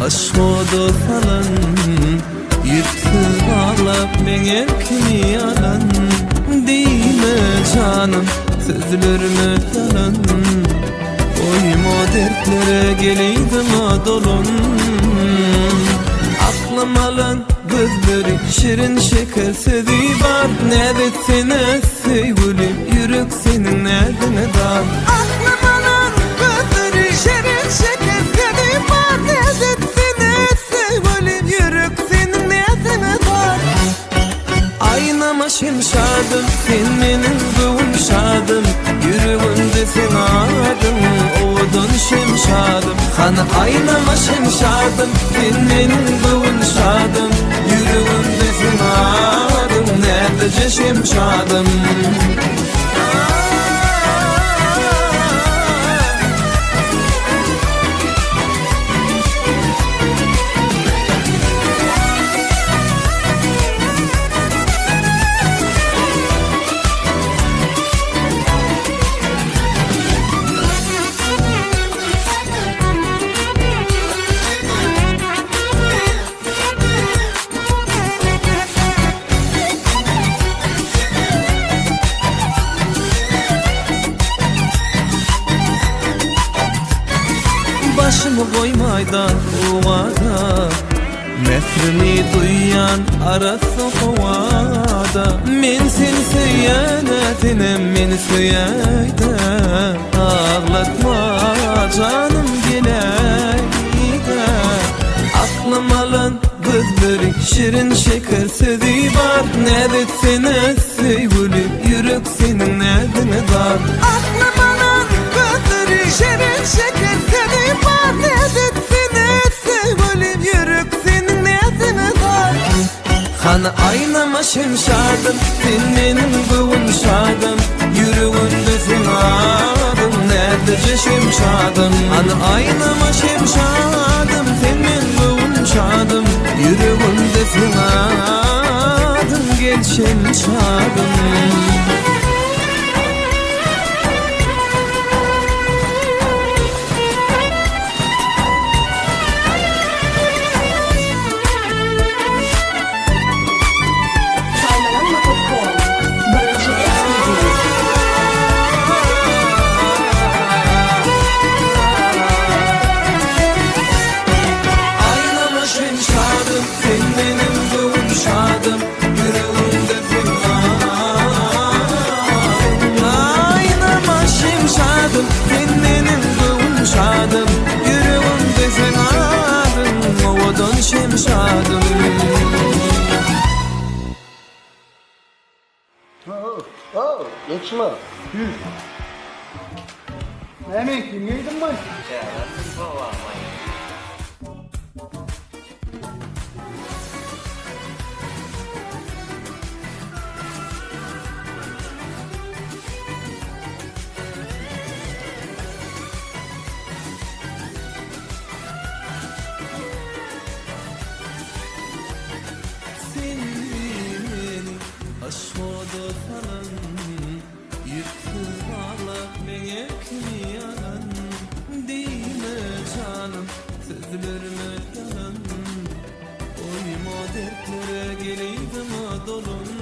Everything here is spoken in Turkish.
Aşkoda falan yırtıp alıp mene kimi yalan deyme canım sözlerime yalan oyma dertlere geleydim adolun aklım alan gözleri şirin şeker sedi var ne desene sevgilim yürek senin nerede dar aklım alan gözleri şirin şeker sedi var ne desene sevgilim yürek senin nerede dar aynama şemşadım sen benim kavuşadım yüreğimde sen adım oğudun şemşadım Kana aynama şemşadım sen benim kavuşadım yüreğimde sen adım neredece şemşadım Başımı koymaydan ovada Mehrimi duyan arası kovada Men seni seyenetinim meni söyleyde Ağlatma canım geleyde Aklım alan gözleri şirin şeker sedi var Ne desene sevgilim yürek senin nedine dar Aklım alan gözleri şirin şeker sedi var Ne desene sevgilim yürek senin nedine dar Kana aynama şemşadım sen benim kavuşadım yüreğimde sen adım neredece şemşadım Ana aynama şemşadım sen benim kavuşadım yüreğimde sen adım gel şemşadım Geçme. Yüz. Hemen kim yedim ben? Ya ben baba aşkoda falan yırtıp alıp mene kimi yalan deyme canım sözlerime yalan oyma dertlere geleydim adolun